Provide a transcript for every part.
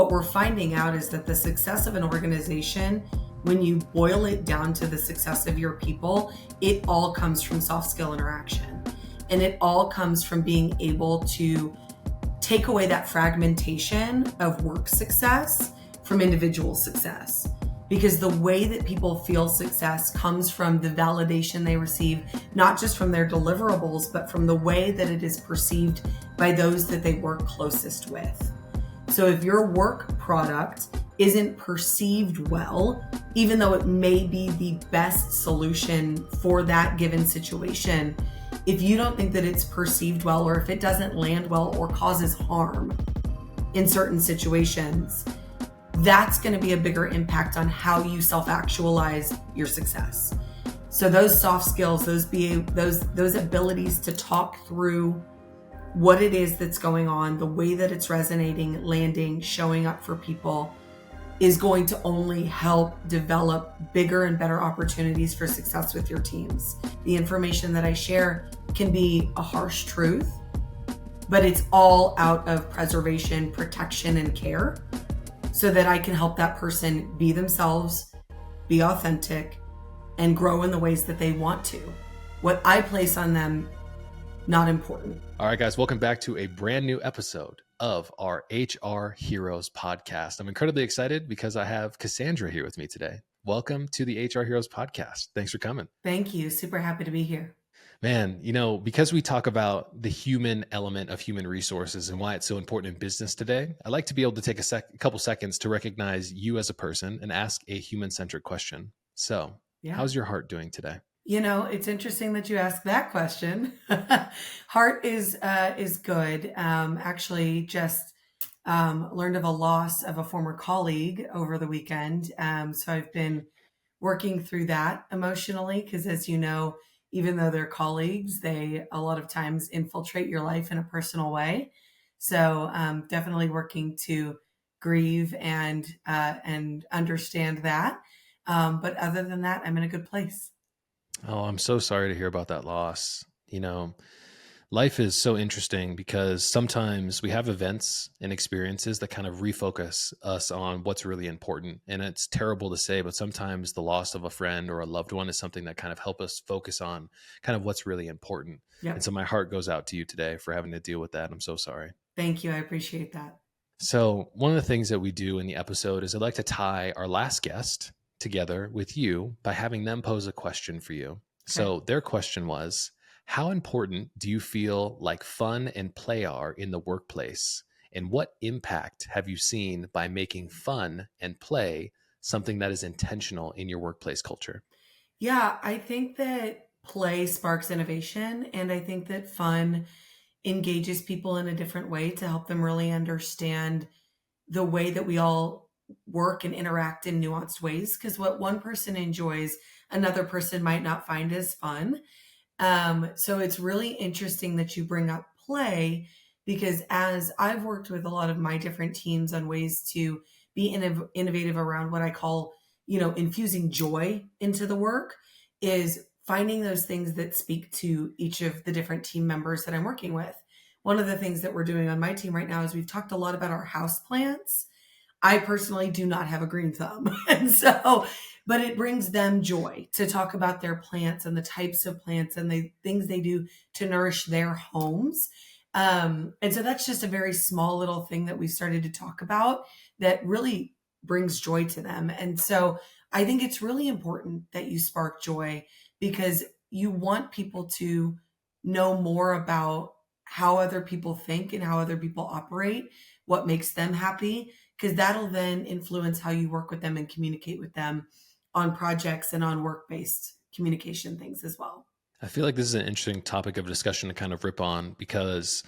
what we're finding out is that the success of an organization, when you boil it down to the success of your people, it all comes from soft skill interaction. And it all comes from being able to take away that fragmentation of work success from individual success. Because the way that people feel success comes from the validation they receive, not just from their deliverables, but from the way that it is perceived by those that they work closest with. So if your work product isn't perceived well, even though it may be the best solution for that given situation, if you don't think that it's perceived well, or if it doesn't land well or causes harm in certain situations, that's going to be a bigger impact on how you self-actualize your success. So those soft skills, those abilities to talk through what it is that's going on, the way that it's resonating, landing, showing up for people, is going to only help develop bigger and better opportunities for success with your teams. The information that I share can be a harsh truth, but it's all out of preservation, protection, and care, so that I can help that person be themselves, be authentic, and grow in the ways that they want to. What I place on them, not important. All right, guys, welcome back to a brand new episode of our HR Heroes podcast. I'm incredibly excited because I have Cassandra here with me today. Welcome to the HR Heroes podcast. Thanks for coming. Thank you. Super happy to be here. Man, because we talk about the human element of human resources and why it's so important in business today, I like to be able to take a couple seconds to recognize you as a person and ask a human-centric question. So, How's your heart doing today? It's interesting that you ask that question. Heart is good. Actually, just learned of a loss of a former colleague over the weekend. So I've been working through that emotionally because, as you know, even though they're colleagues, they a lot of times infiltrate your life in a personal way. So definitely working to grieve and understand that. But other than that, I'm in a good place. Oh, I'm so sorry to hear about that loss. Life is so interesting because sometimes we have events and experiences that kind of refocus us on what's really important. And it's terrible to say, but sometimes the loss of a friend or a loved one is something that kind of help us focus on kind of what's really important. Yep. And so my heart goes out to you today for having to deal with that. I'm so sorry. Thank you. I appreciate that. So one of the things that we do in the episode is I'd like to tie our last guest together with you by having them pose a question for you. Okay. So their question was, how important do you feel like fun and play are in the workplace? And what impact have you seen by making fun and play something that is intentional in your workplace culture? Yeah, I think that play sparks innovation. And I think that fun engages people in a different way to help them really understand the way that we all work and interact in nuanced ways. Because what one person enjoys, another person might not find as fun. So it's really interesting that you bring up play, because as I've worked with a lot of my different teams on ways to be innovative around what I call, infusing joy into the work, is finding those things that speak to each of the different team members that I'm working with. One of the things that we're doing on my team right now is we've talked a lot about our house plants. I personally do not have a green thumb. But it brings them joy to talk about their plants and the types of plants and the things they do to nourish their homes. And so that's just a very small little thing that we started to talk about that really brings joy to them. And so I think it's really important that you spark joy, because you want people to know more about how other people think and how other people operate, what makes them happy, because that'll then influence how you work with them and communicate with them on projects and on work-based communication things as well. I feel like this is an interesting topic of discussion to kind of rip on, because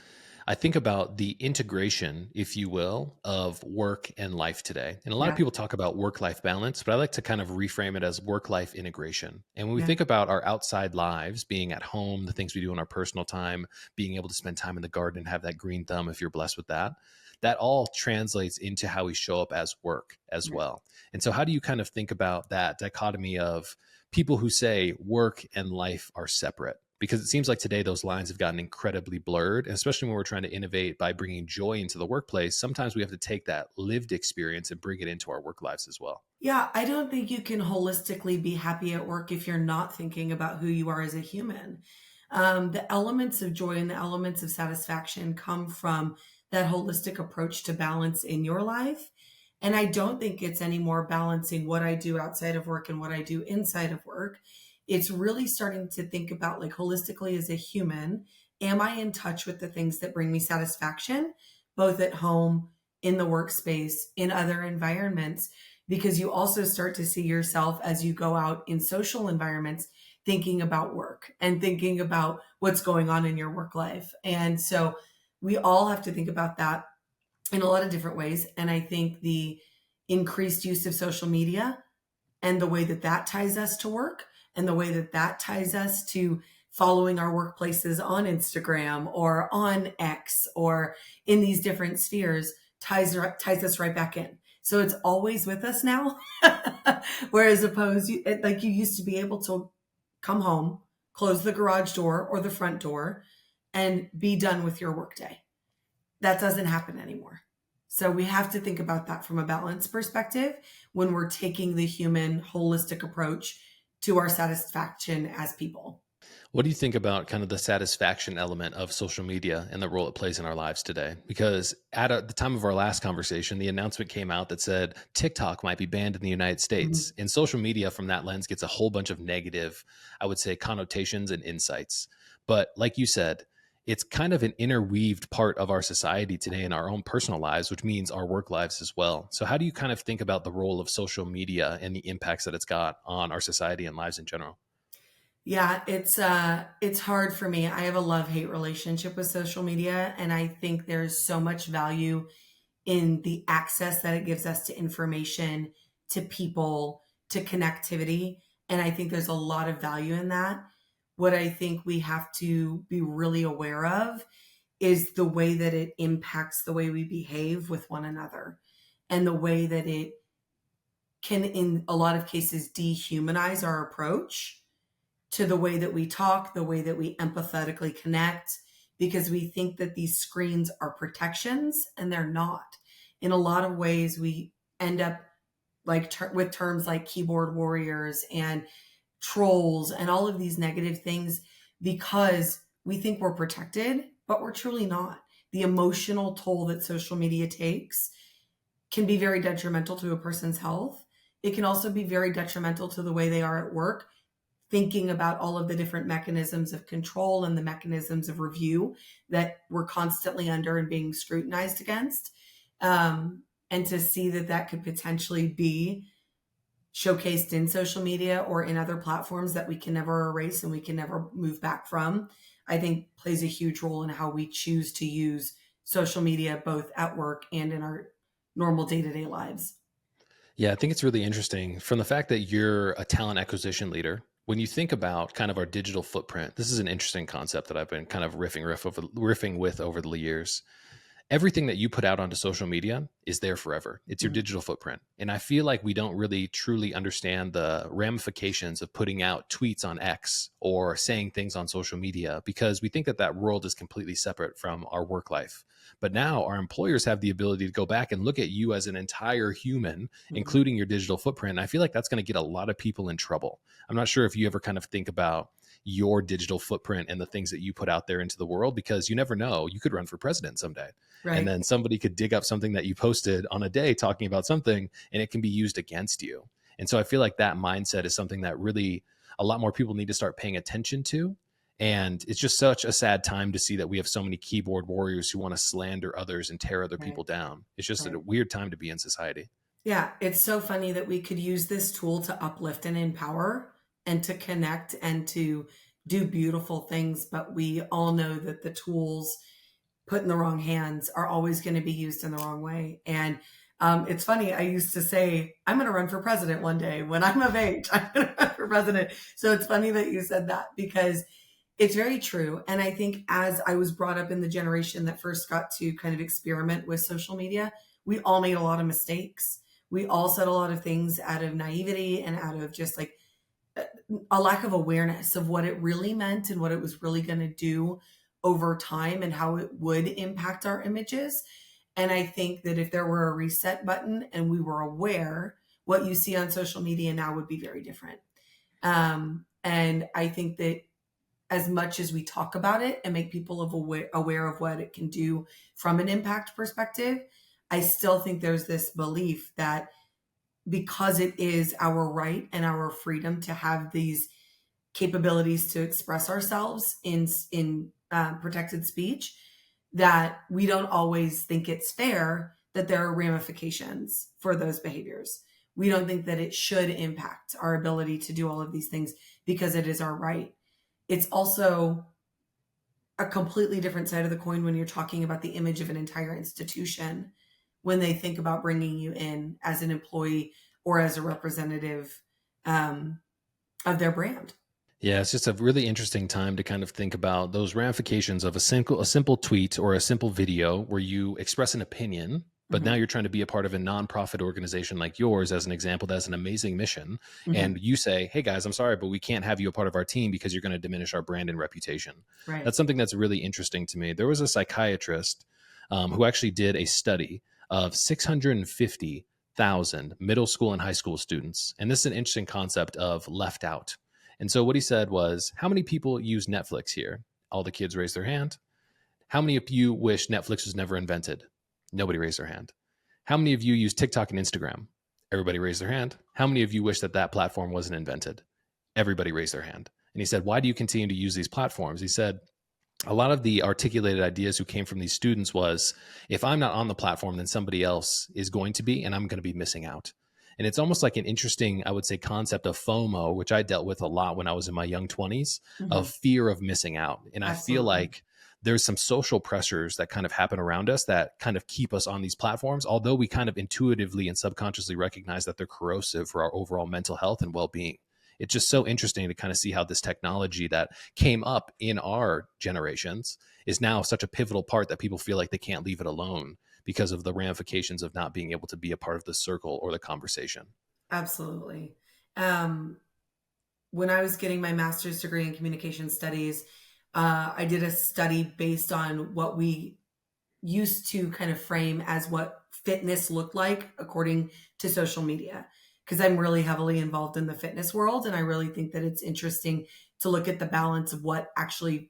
I think about the integration, if you will, of work and life today. And a lot of people talk about work-life balance, but I like to kind of reframe it as work-life integration. And when we think about our outside lives, being at home, the things we do in our personal time, being able to spend time in the garden and have that green thumb if you're blessed with that, that all translates into how we show up as work as well. And so how do you kind of think about that dichotomy of people who say work and life are separate? Because it seems like today those lines have gotten incredibly blurred, and especially when we're trying to innovate by bringing joy into the workplace. Sometimes we have to take that lived experience and bring it into our work lives as well. Yeah, I don't think you can holistically be happy at work if you're not thinking about who you are as a human. The elements of joy and the elements of satisfaction come from that holistic approach to balance in your life. And I don't think it's any more balancing what I do outside of work and what I do inside of work. It's really starting to think about, like, holistically as a human, am I in touch with the things that bring me satisfaction, both at home, in the workspace, in other environments? Because you also start to see yourself as you go out in social environments thinking about work and thinking about what's going on in your work life. And so we all have to think about that in a lot of different ways. And I think the increased use of social media and the way that that ties us to work and the way that that ties us to following our workplaces on Instagram or on X or in these different spheres ties us right back in. So it's always with us now. Whereas opposed, like, you used to be able to come home, close the garage door or the front door, and be done with your workday. That doesn't happen anymore. So we have to think about that from a balance perspective when we're taking the human holistic approach to our satisfaction as people. What do you think about kind of the satisfaction element of social media and the role it plays in our lives today? Because the time of our last conversation, the announcement came out that said TikTok might be banned in the United Mhm. States. And social media from that lens gets a whole bunch of negative, I would say, connotations and insights. But like you said, it's kind of an interweaved part of our society today in our own personal lives, which means our work lives as well. So how do you kind of think about the role of social media and the impacts that it's got on our society and lives in general? Yeah, it's hard for me. I have a love-hate relationship with social media, and I think there's so much value in the access that it gives us to information, to people, to connectivity, and I think there's a lot of value in that. What I think we have to be really aware of is the way that it impacts the way we behave with one another and the way that it can, in a lot of cases, dehumanize our approach to the way that we talk, the way that we empathetically connect, because we think that these screens are protections and they're not. In a lot of ways, we end up like with terms like keyboard warriors and trolls and all of these negative things because we think we're protected, but we're truly not. The emotional toll that social media takes can be very detrimental to a person's health. It can also be very detrimental to the way they are at work, thinking about all of the different mechanisms of control and the mechanisms of review that we're constantly under and being scrutinized against. And to see that that could potentially be showcased in social media or in other platforms that we can never erase and we can never move back from, I think plays a huge role in how we choose to use social media, both at work and in our normal day-to-day lives. Yeah, I think it's really interesting from the fact that you're a talent acquisition leader. When you think about kind of our digital footprint, this is an interesting concept that I've been kind of riffing with over the years. Everything that you put out onto social media is there forever. It's your Mm. digital footprint. And I feel like we don't really truly understand the ramifications of putting out tweets on X or saying things on social media because we think that that world is completely separate from our work life. But now our employers have the ability to go back and look at you as an entire human, Mhm. including your digital footprint. And I feel like that's going to get a lot of people in trouble. I'm not sure if you ever kind of think about your digital footprint and the things that you put out there into the world because you never know, you could run for president someday, and Right. then somebody could dig up something that you posted on a day talking about something and it can be used against you. And so I feel like that mindset is something that really a lot more people need to start paying attention to. And it's just such a sad time to see that we have so many keyboard warriors who want to slander others and tear other Right. people down. It's just a Right. weird time to be in society. Yeah, it's so funny that we could use this tool to uplift and empower and to connect and to do beautiful things, but we all know that the tools put in the wrong hands are always going to be used in the wrong way. And it's funny, I used to say, I'm going to run for president one day. When I'm of age, I'm going to run for president. So it's funny that you said that because it's very true. And I think as I was brought up in the generation that first got to kind of experiment with social media, we all made a lot of mistakes. We all said a lot of things out of naivety and out of just like a lack of awareness of what it really meant and what it was really going to do over time and how it would impact our images. And I think that if there were a reset button and we were aware, what you see on social media now would be very different. And I think that as much as we talk about it and make people aware of what it can do from an impact perspective, I still think there's this belief that because it is our right and our freedom to have these capabilities to express ourselves in protected speech, that we don't always think it's fair that there are ramifications for those behaviors. We don't think that it should impact our ability to do all of these things because it is our right. It's also a completely different side of the coin when you're talking about the image of an entire institution, when they think about bringing you in as an employee or as a representative of their brand. Yeah, it's just a really interesting time to kind of think about those ramifications of a simple tweet or a simple video where you express an opinion, but now you're trying to be a part of a nonprofit organization like yours, as an example, that's an amazing mission. And you say, hey guys, I'm sorry, but we can't have you a part of our team because you're going to diminish our brand and reputation. Right. That's something that's really interesting to me. There was a psychiatrist who actually did a study of 650,000 middle school and high school students. And this is an interesting concept of left out. And so what he said was, how many people use Netflix here? All the kids raised their hand. How many of you wish Netflix was never invented? Nobody raised their hand. How many of you use TikTok and Instagram? Everybody raised their hand. How many of you wish that that platform wasn't invented? Everybody raised their hand. And he said, why do you continue to use these platforms? He said, a lot of the articulated ideas who came from these students was, if I'm not on the platform, then somebody else is going to be, and I'm going to be missing out. And it's almost like an interesting, I would say, concept of FOMO, which I dealt with a lot when I was in my young 20s, of fear of missing out. And I feel like there's some social pressures that kind of happen around us that kind of keep us on these platforms, although we kind of intuitively and subconsciously recognize that they're corrosive for our overall mental health and well-being. It's just so interesting to kind of see how this technology that came up in our generations is now such a pivotal part that people feel like they can't leave it alone because of the ramifications of not being able to be a part of the circle or the conversation. Absolutely. When I was getting my master's degree in communication studies, I did a study based on what we used to kind of frame as what fitness looked like according to social media, because I'm really heavily involved in the fitness world. And I really think that it's interesting to look at the balance of what actually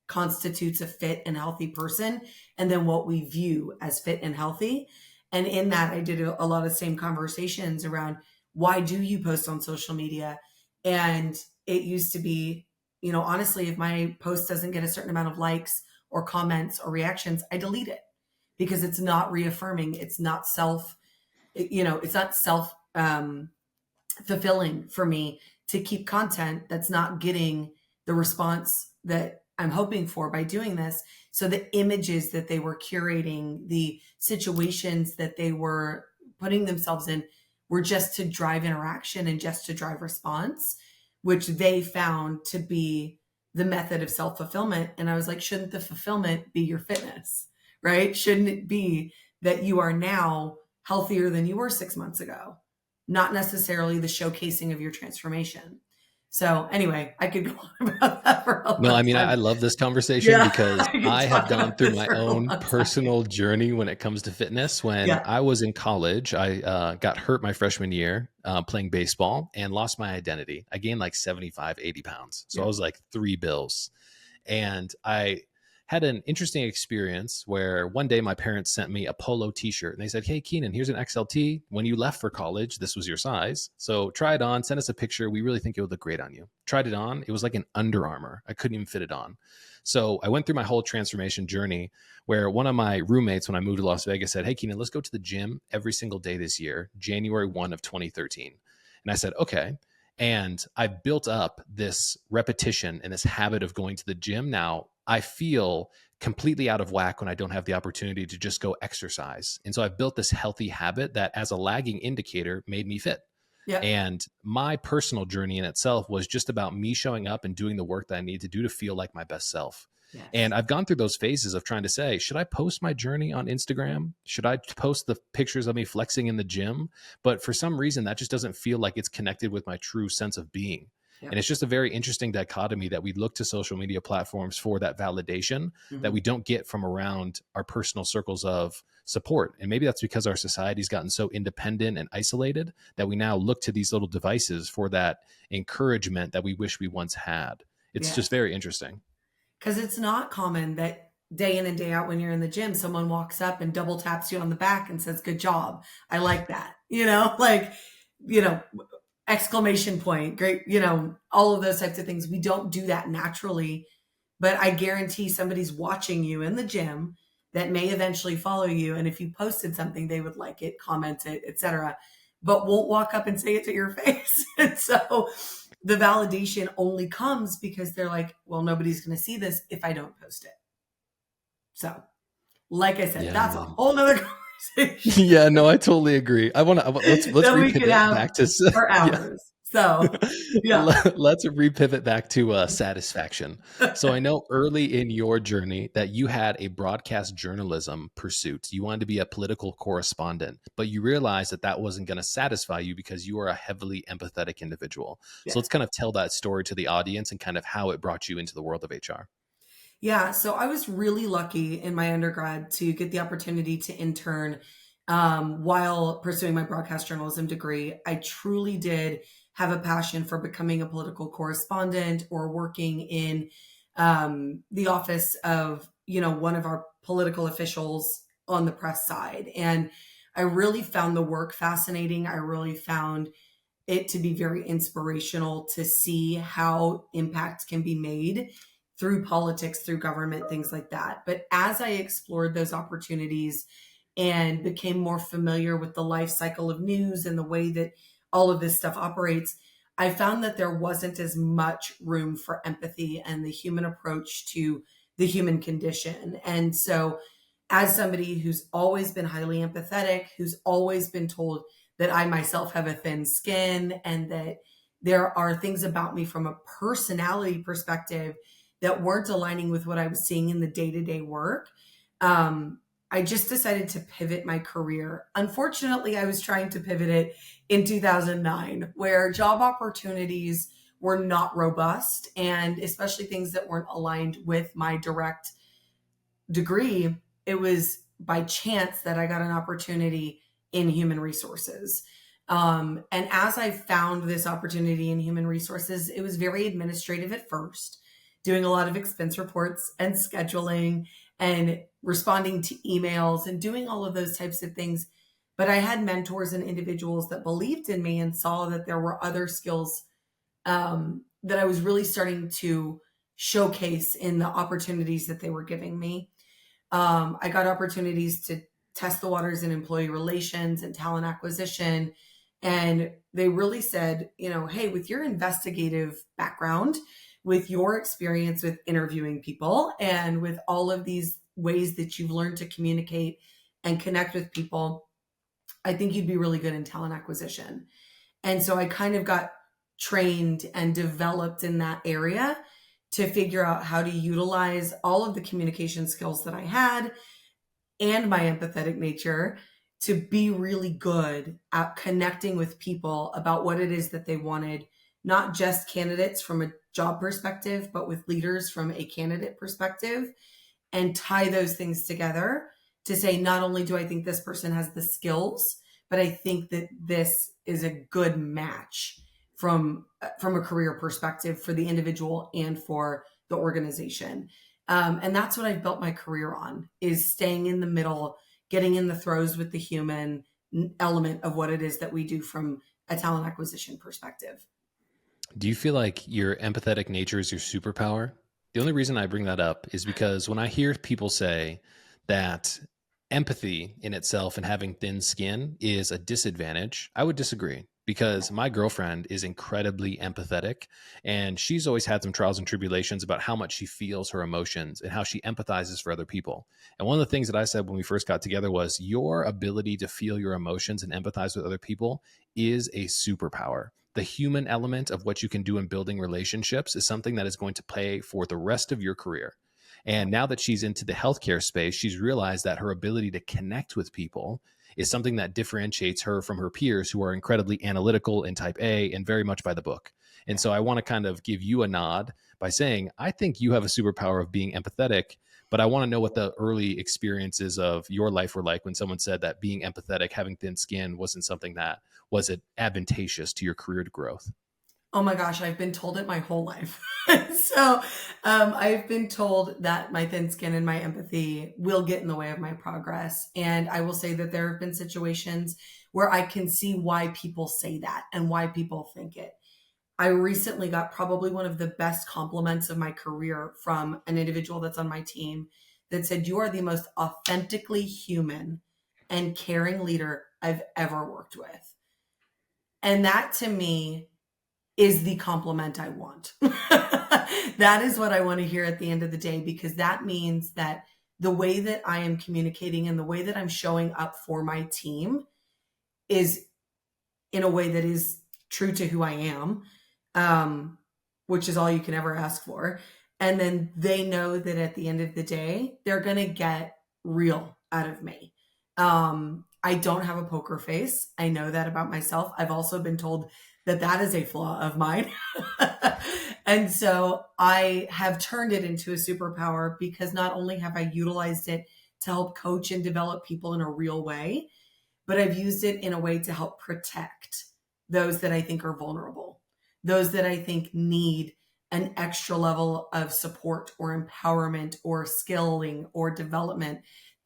constitutes a fit and healthy person, and then what we view as fit and healthy. And in that, I did a lot of same conversations around, why do you post on social media? And it used to be, you know, honestly, if my post doesn't get a certain amount of likes or comments or reactions, I delete it because it's not reaffirming. It's not it's not self fulfilling for me to keep content that's not getting the response that I'm hoping for by doing this. So the images that they were curating, the situations that they were putting themselves in, were just to drive interaction and just to drive response, which they found to be the method of self-fulfillment. And I was like, shouldn't the fulfillment be your fitness, right? Shouldn't it be that you are now healthier than you were 6 months ago? Not necessarily the showcasing of your transformation. So anyway, I could go on about that for a long time. No, I mean, I love this conversation because I have gone through my for a own long time. personal journey when it comes to fitness. When I was in college, I got hurt my freshman year playing baseball and lost my identity. I gained like 75, 80 pounds. So I was like 3 bills. And I had an interesting experience where one day my parents sent me a polo t-shirt and they said, hey, Keenan, here's an XLT. When you left for college, this was your size. So try it on, send us a picture. We really think it would look great on you. Tried it on. It was like an Under Armour. I couldn't even fit it on. So I went through my whole transformation journey where one of my roommates, when I moved to Las Vegas, said, hey, Keenan, let's go to the gym every single day this year, January 1 of 2013. And I said, okay. And I built up this repetition and this habit of going to the gym. Now I feel completely out of whack when I don't have the opportunity to just go exercise. And so I've built this healthy habit that as a lagging indicator made me fit. Yeah. And my personal journey in itself was just about me showing up and doing the work that I need to do to feel like my best self. Yes. And I've gone through those phases of trying to say, should I post my journey on Instagram? Should I post the pictures of me flexing in the gym? But for some reason, that just doesn't feel like it's connected with my true sense of being. Yeah. And it's just a very interesting dichotomy that we look to social media platforms for that validation that Hmm. we don't get from around our personal circles of support. And maybe that's because our society's gotten so independent and isolated that we now look to these little devices for that encouragement that we wish we once had. It's just Yes. very interesting. Because it's not common that day in and day out when you're in the gym, someone walks up and double taps you on the back and says, "Good job. I like that." Like, you know, exclamation point, great, all of those types of things. We don't do that naturally, but I guarantee somebody's watching you in the gym that may eventually follow you. And if you posted something, they would like it, comment it, etc., but won't walk up and say it to your face. And so the validation only comes because they're like, well, nobody's going to see this if I don't post it. So, like I said, Yeah, that's a man. whole nother conversation Yeah, no, I totally agree. Let's that we could repivot have back to for yeah. hours. So, yeah. Let's repivot back to satisfaction. So I know early in your journey that you had a broadcast journalism pursuit. You wanted to be a political correspondent, but you realized that that wasn't going to satisfy you because you are a heavily empathetic individual. So Yeah. let's kind of tell that story to the audience and kind of how it brought you into the world of HR. Yeah, so I was really lucky in my undergrad to get the opportunity to intern while pursuing my broadcast journalism degree. I truly did have a passion for becoming a political correspondent or working in the office of, one of our political officials on the press side. And I really found the work fascinating. I really found it to be very inspirational to see how impact can be made through politics, through government, things like that. But as I explored those opportunities and became more familiar with the life cycle of news and the way that all of this stuff operates, I found that there wasn't as much room for empathy and the human approach to the human condition. And so, as somebody who's always been highly empathetic, who's always been told that I myself have a thin skin and that there are things about me from a personality perspective that weren't aligning with what I was seeing in the day-to-day work, I just decided to pivot my career. Unfortunately, I was trying to pivot it in 2009, where job opportunities were not robust, and especially things that weren't aligned with my direct degree. It was by chance that I got an opportunity in human resources. And as I found this opportunity in human resources, it was very administrative at first, doing a lot of expense reports and scheduling and responding to emails and doing all of those types of things. But I had mentors and individuals that believed in me and saw that there were other skills that I was really starting to showcase in the opportunities that they were giving me. I got opportunities to test the waters in employee relations and talent acquisition. And they really said, hey, with your investigative background, with your experience with interviewing people, and with all of these ways that you've learned to communicate and connect with people, I think you'd be really good in talent acquisition. And so I kind of got trained and developed in that area to figure out how to utilize all of the communication skills that I had and my empathetic nature to be really good at connecting with people about what it is that they wanted, not just candidates from a job perspective, but with leaders from a candidate perspective, and tie those things together to say, not only do I think this person has the skills, but I think that this is a good match from a career perspective for the individual and for the organization. And that's what I've built my career on, is staying in the middle, getting in the throes with the human element of what it is that we do from a talent acquisition perspective. Do you feel like your empathetic nature is your superpower? The only reason I bring that up is because when I hear people say that empathy in itself and having thin skin is a disadvantage, I would disagree, because my girlfriend is incredibly empathetic and she's always had some trials and tribulations about how much she feels her emotions and how she empathizes for other people. And one of the things that I said when we first got together was, your ability to feel your emotions and empathize with other people is a superpower. The human element of what you can do in building relationships is something that is going to pay for the rest of your career. And now that she's into the healthcare space, she's realized that her ability to connect with people is something that differentiates her from her peers who are incredibly analytical and type A and very much by the book. And so I want to kind of give you a nod by saying, I think you have a superpower of being empathetic, but I want to know what the early experiences of your life were like when someone said that being empathetic, having thin skin wasn't something that was it advantageous to your career growth. Oh my gosh, I've been told it my whole life. So I've been told that my thin skin and my empathy will get in the way of my progress. And I will say that there have been situations where I can see why people say that and why people think it. I recently got probably one of the best compliments of my career from an individual that's on my team that said, "You are the most authentically human and caring leader I've ever worked with." And that to me is the compliment I want. That is what I want to hear at the end of the day, because that means that the way that I am communicating and the way that I'm showing up for my team is in a way that is true to who I am, which is all you can ever ask for. And then they know that at the end of the day, they're going to get real out of me. I don't have a poker face. I know that about myself. I've also been told that that is a flaw of mine. And so I have turned it into a superpower because not only have I utilized it to help coach and develop people in a real way, but I've used it in a way to help protect those that I think are vulnerable, those that I think need an extra level of support or empowerment or skilling or development,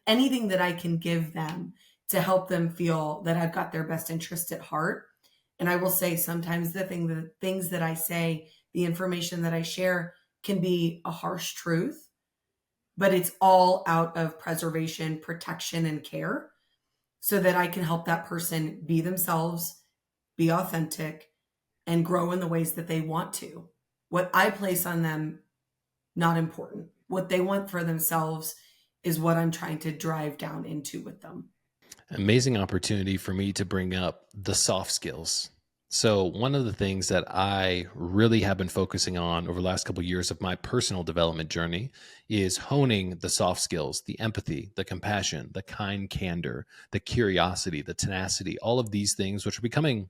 anything that I can give them to help them feel that I've got their best interest at heart. And I will say sometimes the things that I say, the information that I share can be a harsh truth, but it's all out of preservation, protection, and care so that I can help that person be themselves, be authentic, and grow in the ways that they want to. What I place on them, not important. What they want for themselves is what I'm trying to drive down into with them. Amazing opportunity for me to bring up the soft skills. So one of the things that I really have been focusing on over the last couple of years of my personal development journey is honing the soft skills, the empathy, the compassion, the kind candor, the curiosity, the tenacity, all of these things, which are becoming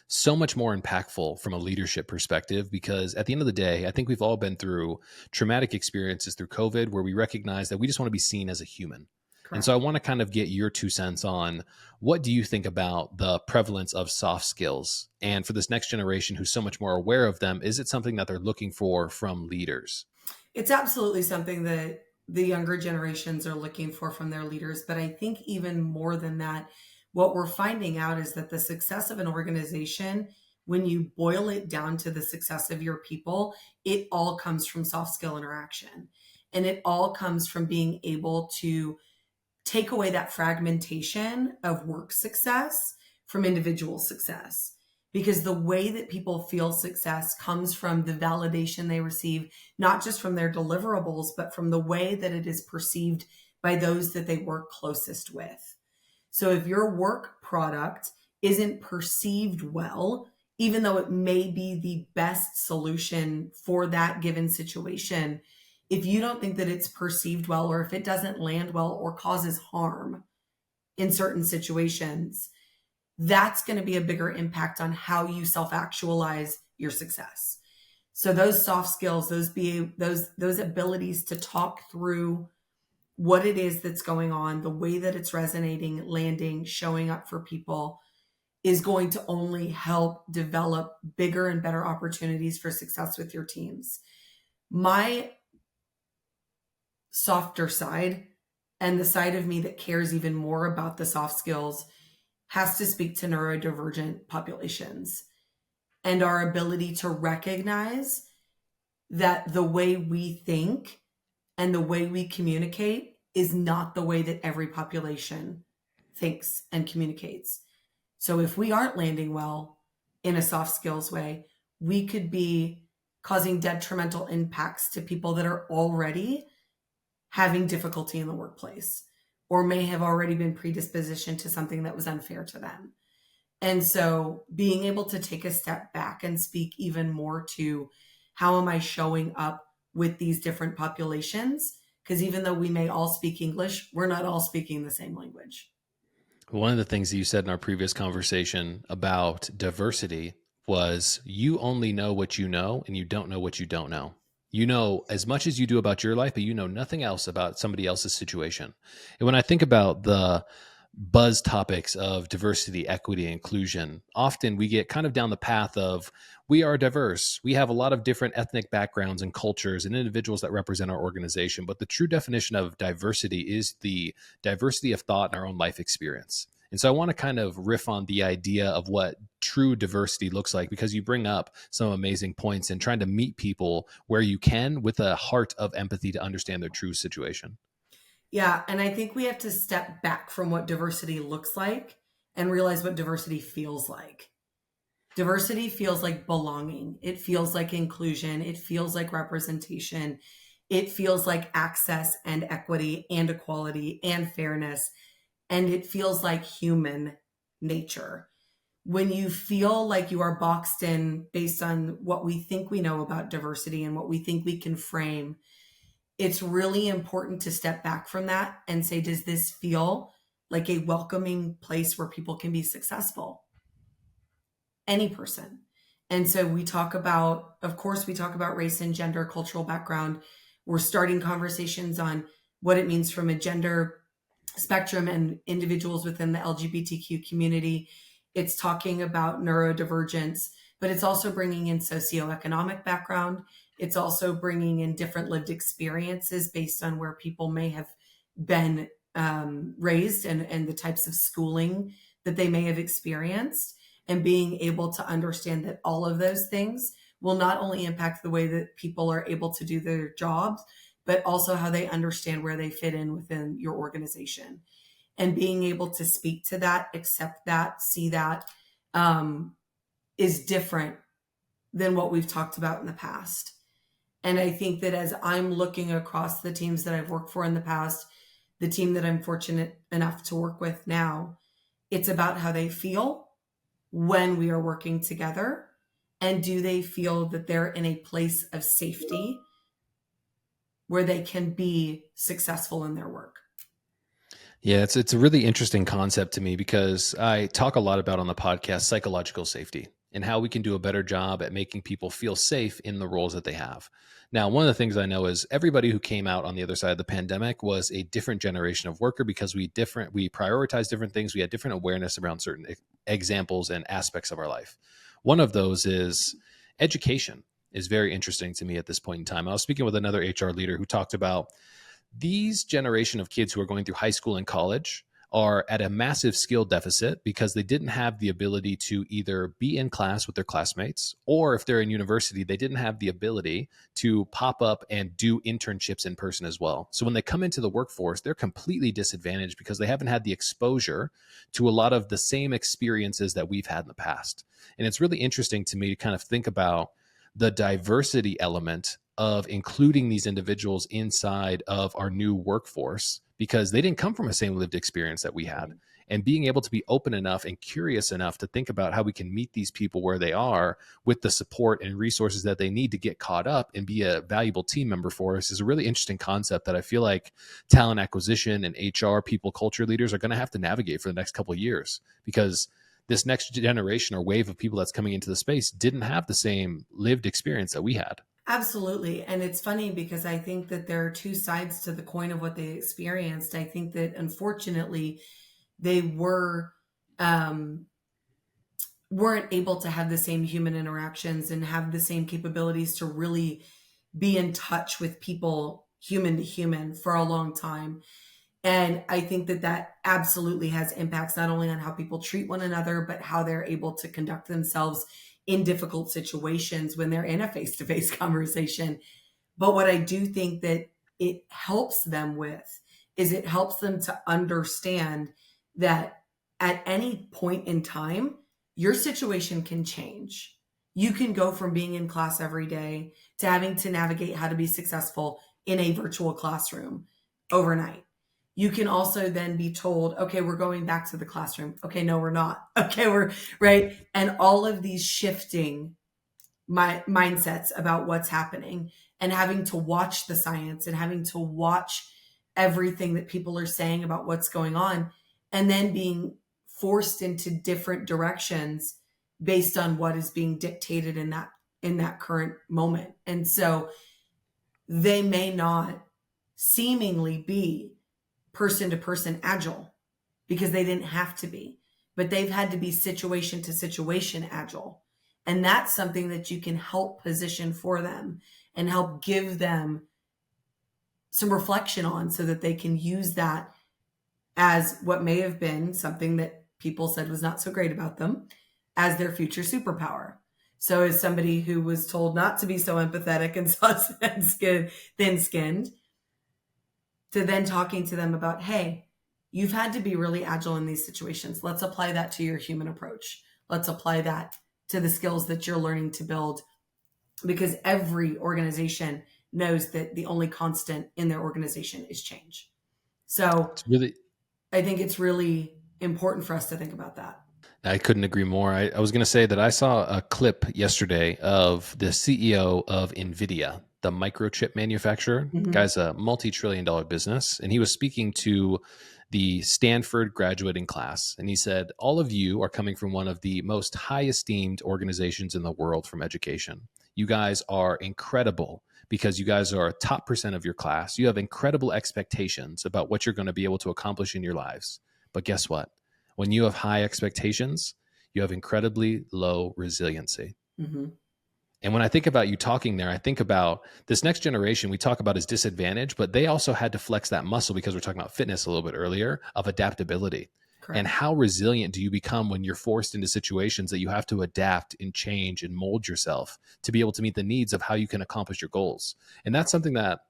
so much more impactful from a leadership perspective, because at the end of the day, I think we've all been through traumatic experiences through COVID where we recognize that we just want to be seen as a human. And so I Correct. want to kind of get your 2 cents on what do you think about the prevalence of soft skills? And for this next generation who's so much more aware of them, is it something that they're looking for from leaders? It's absolutely something that the younger generations are looking for from their leaders. But I think even more than that, what we're finding out is that the success of an organization, when you boil it down to the success of your people, it all comes from soft skill interaction. And it all comes from being able to take away that fragmentation of work success from individual success. Because the way that people feel success comes from the validation they receive, not just from their deliverables, but from the way that it is perceived by those that they work closest with. So if your work product isn't perceived well, even though it may be the best solution for that given situation, if you don't think that it's perceived well, or if it doesn't land well or causes harm in certain situations, that's going to be a bigger impact on how you self-actualize your success. So those soft skills, those abilities to talk through what it is that's going on, the way that it's resonating, landing, showing up for people is going to only help develop bigger and better opportunities for success with your teams. My softer side and the side of me that cares even more about the soft skills has to speak to neurodivergent populations and our ability to recognize that the way we think and the way we communicate is not the way that every population thinks and communicates. So if we aren't landing well in a soft skills way, we could be causing detrimental impacts to people that are already having difficulty in the workplace or may have already been predispositioned to something that was unfair to them. And so being able to take a step back and speak even more to how am I showing up with these different populations? Because even though we may all speak English, we're not all speaking the same language. One of the things that you said in our previous conversation about diversity was you only know what you know and you don't know what you don't know. You know as much as you do about your life, but you know nothing else about somebody else's situation. And when I think about the buzz topics of diversity, equity, inclusion, often we get kind of down the path of we are diverse. We have a lot of different ethnic backgrounds and cultures and individuals that represent our organization. But the true definition of diversity is the diversity of thought in our own life experience. And so I want to kind of riff on the idea of what true diversity looks like, because you bring up some amazing points in trying to meet people where you can with a heart of empathy to understand their true situation. Yeah, and I think we have to step back from what diversity looks like and realize what diversity feels like. Diversity feels like belonging. It feels like inclusion. It feels like representation. It feels like access and equity and equality and fairness. And it feels like human nature. When you feel like you are boxed in based on what we think we know about diversity and what we think we can frame, it's really important to step back from that and say, does this feel like a welcoming place where people can be successful? Any person. And so we talk about, of course, we talk about race and gender, cultural background. We're starting conversations on what it means from a gender spectrum and individuals within the LGBTQ community. It's talking about neurodivergence, but it's also bringing in socioeconomic background. It's also bringing in different lived experiences based on where people may have been raised and the types of schooling that they may have experienced, and being able to understand that all of those things will not only impact the way that people are able to do their jobs, but also how they understand where they fit in within your organization. And being able to speak to that, accept that, see that, is different than what we've talked about in the past. And I think that as I'm looking across the teams that I've worked for in the past, the team that I'm fortunate enough to work with now, it's about how they feel when we are working together. And do they feel that they're in a place of safety where they can be successful in their work? Yeah, it's a really interesting concept to me, because I talk a lot about on the podcast psychological safety and how we can do a better job at making people feel safe in the roles that they have. Now, one of the things I know is everybody who came out on the other side of the pandemic was a different generation of worker, because we prioritized different things. We had different awareness around certain examples and aspects of our life. One of those is education is very interesting to me at this point in time. I was speaking with another HR leader who talked about these generation of kids who are going through high school and college are at a massive skill deficit because they didn't have the ability to either be in class with their classmates, or if they're in university, they didn't have the ability to pop up and do internships in person as well. So when they come into the workforce, they're completely disadvantaged because they haven't had the exposure to a lot of the same experiences that we've had in the past. And it's really interesting to me to kind of think about the diversity element of including these individuals inside of our new workforce, because they didn't come from the same lived experience that we had. And being able to be open enough and curious enough to think about how we can meet these people where they are with the support and resources that they need to get caught up and be a valuable team member for us is a really interesting concept that I feel like talent acquisition and HR, people culture leaders are going to have to navigate for the next couple of years, because this next generation or wave of people that's coming into the space didn't have the same lived experience that we had. Absolutely. And it's funny because I think that there are two sides to the coin of what they experienced. I think that unfortunately they weren't able to have the same human interactions and have the same capabilities to really be in touch with people human to human for a long time. And I think that that absolutely has impacts not only on how people treat one another, but how they're able to conduct themselves in difficult situations when they're in a face-to-face conversation. But what I do think that it helps them with is it helps them to understand that at any point in time, your situation can change. You can go from being in class every day to having to navigate how to be successful in a virtual classroom overnight. You can also then be told, okay, we're going back to the classroom. Okay, no, we're not. Okay, we're right. And all of these shifting mindsets about what's happening, and having to watch the science and having to watch everything that people are saying about what's going on, and then being forced into different directions based on what is being dictated in that current moment. And so they may not seemingly be person to person agile because they didn't have to be, but they've had to be situation to situation agile. And that's something that you can help position for them and help give them some reflection on so that they can use that as what may have been something that people said was not so great about them as their future superpower. So as somebody who was told not to be so empathetic and thin-skinned, to then talking to them about, hey, you've had to be really agile in these situations. Let's apply that to your human approach. Let's apply that to the skills that you're learning to build, because every organization knows that the only constant in their organization is change. So I think it's really important for us to think about that. I couldn't agree more. I was going to say that I saw a clip yesterday of the CEO of NVIDIA, the microchip manufacturer. Guy's a multi-trillion-dollar business, and he was speaking to the Stanford graduating class. And he said, all of you are coming from one of the most high esteemed organizations in the world from education. You guys are incredible because you guys are a top % of your class. You have incredible expectations about what you're going to be able to accomplish in your lives. But guess what? When you have high expectations, you have incredibly low resiliency. And when I think about you talking there, I think about this next generation we talk about as disadvantaged, but they also had to flex that muscle, because we're talking about fitness a little bit earlier, of adaptability. Correct. And how resilient do you become when you're forced into situations that you have to adapt and change and mold yourself to be able to meet the needs of how you can accomplish your goals? And that's something that,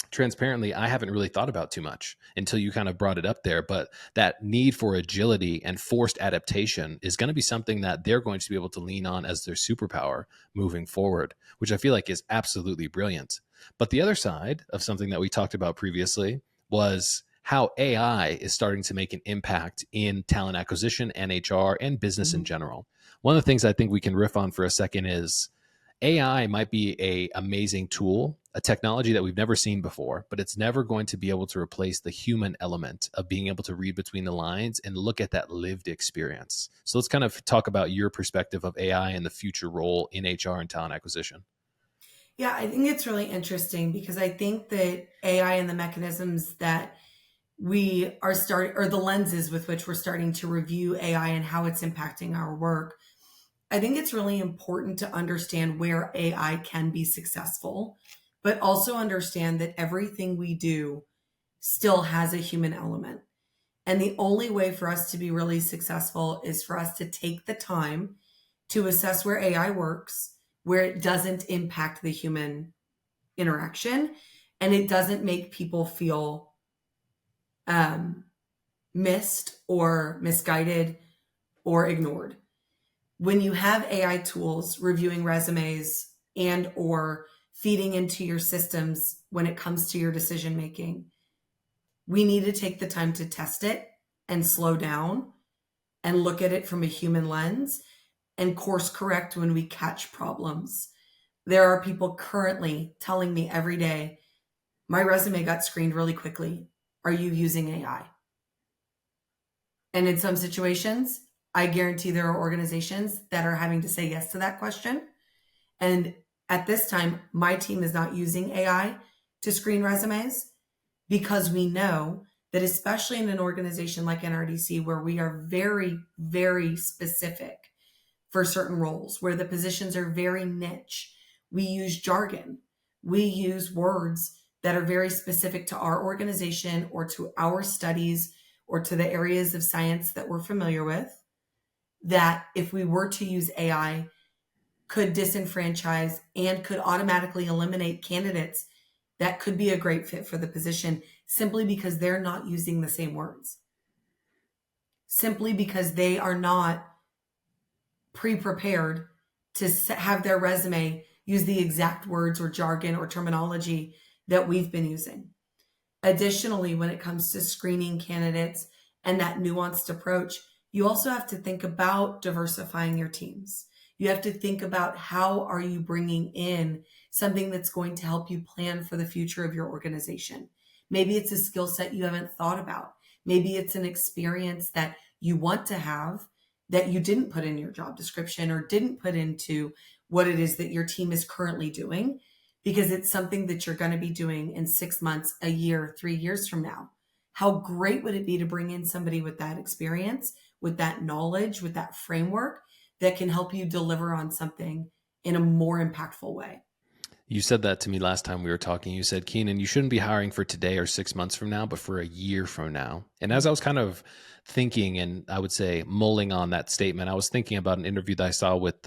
transparently, I haven't really thought about too much until you kind of brought it up there. But that need for agility and forced adaptation is going to be something that they're going to be able to lean on as their superpower moving forward, which I feel like is absolutely brilliant. But the other side of something that we talked about previously was how AI is starting to make an impact in talent acquisition and HR and business in general. One of the things I think we can riff on for a second is AI might be an amazing tool, a technology that we've never seen before, but it's never going to be able to replace the human element of being able to read between the lines and look at that lived experience. So let's kind of talk about your perspective of AI and the future role in HR and talent acquisition. Yeah, I think it's really interesting because I think that AI and the mechanisms that we are starting, or the lenses with which we're starting to review AI and how it's impacting our work, I think it's really important to understand where AI can be successful, but also understand that everything we do still has a human element. And the only way for us to be really successful is for us to take the time to assess where AI works, where it doesn't impact the human interaction, and it doesn't make people feel missed or misguided or ignored. When you have AI tools reviewing resumes and or feeding into your systems when it comes to your decision making, we need to take the time to test it and slow down and look at it from a human lens and course correct when we catch problems. There are people currently telling me every day, my resume got screened really quickly. Are you using AI? And in some situations, I guarantee there are organizations that are having to say yes to that question. And at this time, my team is not using AI to screen resumes because we know that, especially in an organization like NRDC, where we are very, very specific for certain roles, where the positions are very niche, we use jargon. We use words that are very specific to our organization or to our studies or to the areas of science that we're familiar with, that if we were to use AI, could disenfranchise and could automatically eliminate candidates that could be a great fit for the position simply because they're not using the same words. Simply because they are not pre-prepared to have their resume use the exact words or jargon or terminology that we've been using. Additionally, when it comes to screening candidates and that nuanced approach, you also have to think about diversifying your teams. You have to think about how are you bringing in something that's going to help you plan for the future of your organization. Maybe it's a skill set you haven't thought about. Maybe it's an experience that you want to have that you didn't put in your job description or didn't put into what it is that your team is currently doing, because it's something that you're going to be doing in 6 months, a year, 3 years from now. How great would it be to bring in somebody with that experience, with that knowledge, with that framework that can help you deliver on something in a more impactful way? You said that to me last time we were talking. You said, Keenan, you shouldn't be hiring for today or 6 months from now, but for a year from now. And as I was kind of thinking, and I would say mulling on that statement, I was thinking about an interview that I saw with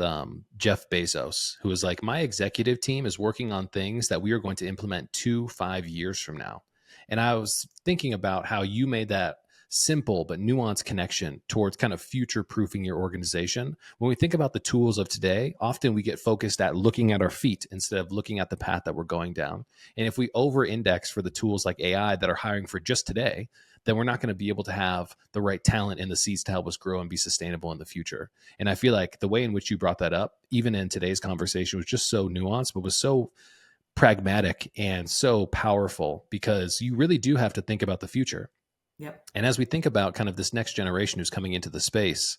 Jeff Bezos, who was like, my executive team is working on things that we are going to implement 5 years from now. And I was thinking about how you made that simple but nuanced connection towards kind of future proofing your organization. When we think about the tools of today, often we get focused at looking at our feet instead of looking at the path that we're going down. And if we over index for the tools like AI that are hiring for just today, then we're not going to be able to have the right talent in the seats to help us grow and be sustainable in the future. And I feel like the way in which you brought that up, even in today's conversation, was just so nuanced, but was so pragmatic and so powerful, because you really do have to think about the future. Yep. And as we think about kind of this next generation who's coming into the space,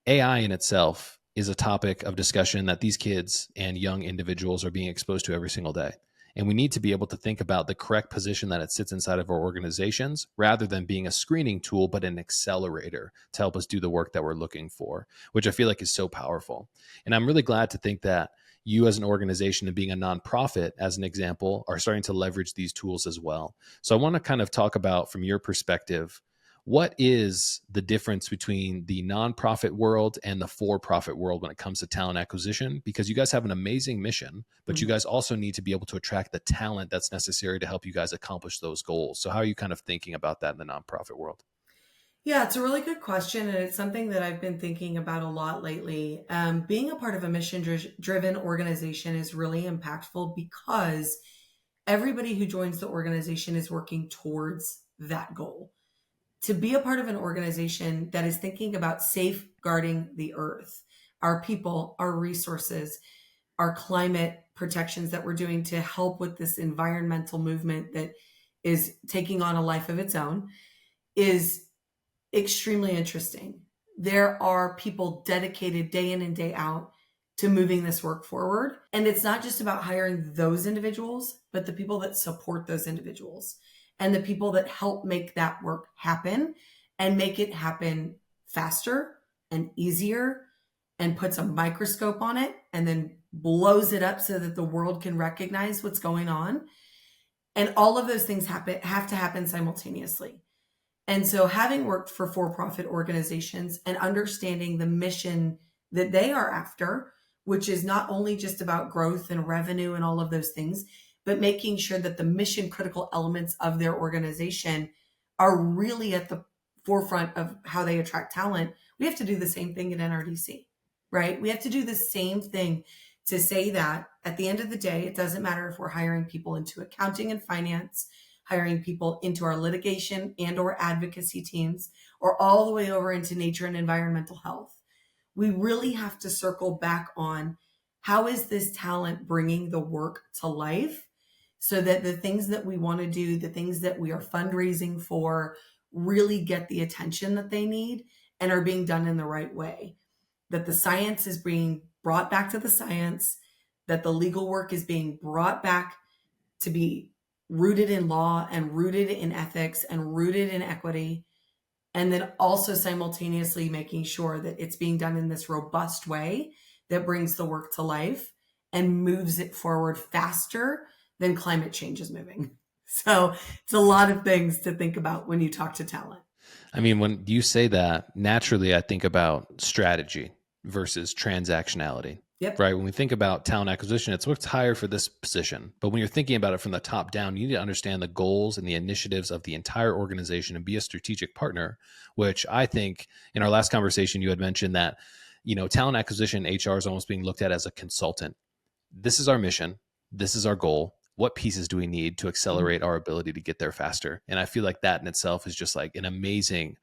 AI in itself is a topic of discussion that these kids and young individuals are being exposed to every single day. And we need to be able to think about the correct position that it sits inside of our organizations, rather than being a screening tool, but an accelerator to help us do the work that we're looking for, which I feel like is so powerful. And I'm really glad to think that you as an organization and being a nonprofit, as an example, are starting to leverage these tools as well. So I want to kind of talk about, from your perspective, what is the difference between the nonprofit world and the for-profit world when it comes to talent acquisition? Because you guys have an amazing mission, but you guys also need to be able to attract the talent that's necessary to help you guys accomplish those goals. So how are you kind of thinking about that in the nonprofit world? Yeah, it's a really good question. And it's something that I've been thinking about a lot lately. Being a part of a mission-driven organization is really impactful, because everybody who joins the organization is working towards that goal. To be a part of an organization that is thinking about safeguarding the earth, our people, our resources, our climate protections that we're doing to help with this environmental movement that is taking on a life of its own, is extremely interesting. There are people dedicated day in and day out to moving this work forward. And it's not just about hiring those individuals, but the people that support those individuals and the people that help make that work happen, and make it happen faster and easier, and puts a microscope on it and then blows it up so that the world can recognize what's going on. And all of those things have to happen simultaneously. And so, having worked for-profit organizations and understanding the mission that they are after, which is not only just about growth and revenue and all of those things, but making sure that the mission critical elements of their organization are really at the forefront of how they attract talent, we have to do the same thing at NRDC, right? We have to do the same thing to say that at the end of the day, it doesn't matter if we're hiring people into accounting and finance, hiring people into our litigation and or advocacy teams, or all the way over into nature and environmental health. We really have to circle back on, how is this talent bringing the work to life, so that the things that we want to do, the things that we are fundraising for, really get the attention that they need and are being done in the right way. That the science is being brought back to the science, that the legal work is being brought back to be rooted in law and rooted in ethics and rooted in equity, and then also simultaneously making sure that it's being done in this robust way that brings the work to life and moves it forward faster than climate change is moving. So it's a lot of things to think about when you talk to talent. I mean, when you say that, naturally I think about strategy versus transactionality. Yep. Right. When we think about talent acquisition, it's what's hired for this position. But when you're thinking about it from the top down, you need to understand the goals and the initiatives of the entire organization and be a strategic partner, which I think in our last conversation, you had mentioned that, talent acquisition HR is almost being looked at as a consultant. This is our mission. This is our goal. What pieces do we need to accelerate our ability to get there faster? And I feel like that in itself is just like an amazing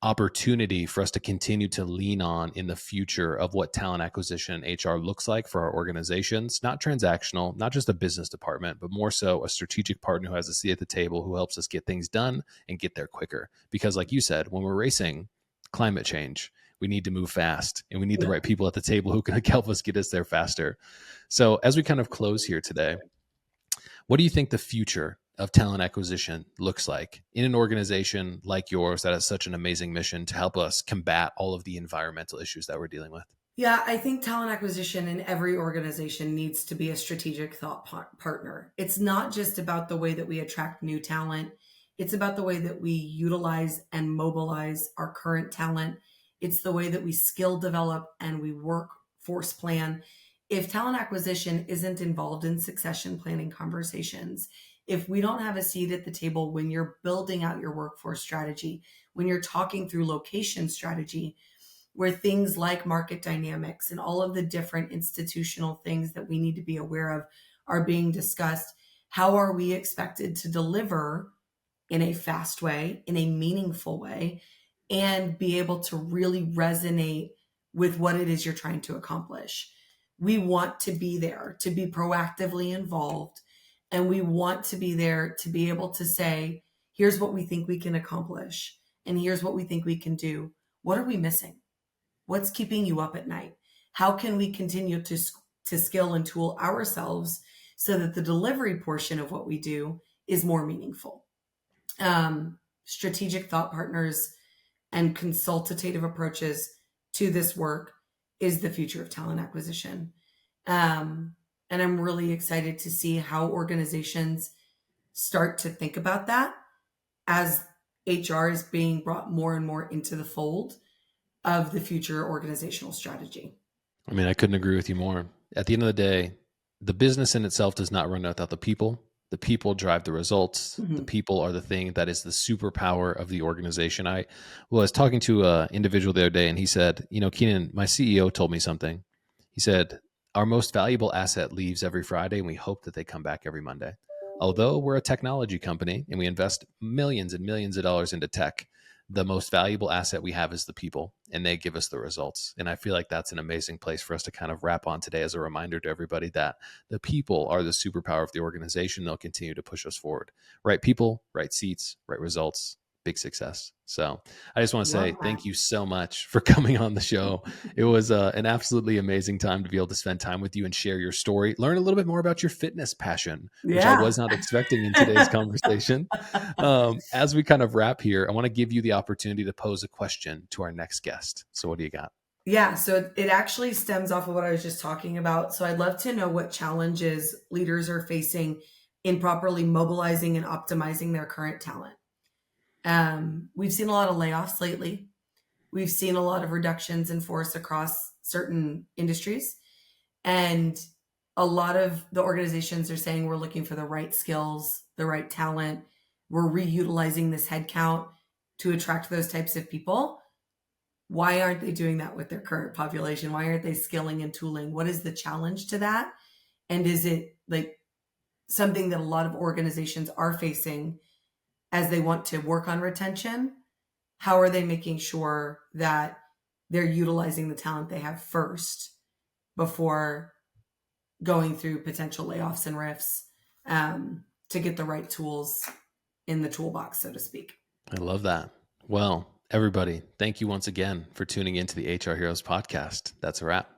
opportunity for us to continue to lean on in the future of what talent acquisition and HR looks like for our organizations. Not transactional, not just a business department, but more so a strategic partner who has a seat at the table, who helps us get things done and get there quicker. Because like you said, when we're racing climate change, we need to move fast, and we need the Yeah. right people at the table who can help us get us there faster. So as we kind of close here today, what do you think the future of talent acquisition looks like in an organization like yours that has such an amazing mission to help us combat all of the environmental issues that we're dealing with? Yeah, I think talent acquisition in every organization needs to be a strategic thought partner. It's not just about the way that we attract new talent, it's about the way that we utilize and mobilize our current talent. It's the way that we skill develop and we workforce plan. If talent acquisition isn't involved in succession planning conversations, if we don't have a seat at the table when you're building out your workforce strategy, when you're talking through location strategy, where things like market dynamics and all of the different institutional things that we need to be aware of are being discussed, how are we expected to deliver in a fast way, in a meaningful way, and be able to really resonate with what it is you're trying to accomplish? We want to be there, to be proactively involved, and we want to be there to be able to say, here's what we think we can accomplish, and here's what we think we can do. What are we missing? What's keeping you up at night? How can we continue to skill and tool ourselves so that the delivery portion of what we do is more meaningful? Strategic thought partners and consultative approaches to this work is the future of talent acquisition. And I'm really excited to see how organizations start to think about that as HR is being brought more and more into the fold of the future organizational strategy. I mean, I couldn't agree with you more. At the end of the day, the business in itself does not run without the people. The people drive the results. Mm-hmm. The people are the thing that is the superpower of the organization. I was talking to an individual the other day, and he said, Keenan, my CEO told me something. He said, our most valuable asset leaves every Friday, and we hope that they come back every Monday. Although we're a technology company and we invest millions and millions of dollars into tech, the most valuable asset we have is the people, and they give us the results. And I feel like that's an amazing place for us to kind of wrap on today as a reminder to everybody that the people are the superpower of the organization. They'll continue to push us forward. Right people, right seats, right results, big success. So I just want to say thank you so much for coming on the show. It was an absolutely amazing time to be able to spend time with you and share your story, learn a little bit more about your fitness passion, which I was not expecting in today's conversation. As we kind of wrap here, I want to give you the opportunity to pose a question to our next guest. So what do you got? Yeah, so it actually stems off of what I was just talking about. So I'd love to know what challenges leaders are facing in properly mobilizing and optimizing their current talent. We've seen a lot of layoffs lately. We've seen a lot of reductions in force across certain industries. And a lot of the organizations are saying we're looking for the right skills, the right talent. We're reutilizing this headcount to attract those types of people. Why aren't they doing that with their current population? Why aren't they skilling and tooling? What is the challenge to that? And is it like something that a lot of organizations are facing as they want to work on retention? How are they making sure that they're utilizing the talent they have first before going through potential layoffs and rifts to get the right tools in the toolbox, so to speak? I love that. Well, everybody, thank you once again for tuning into the HR Heroes podcast. That's a wrap.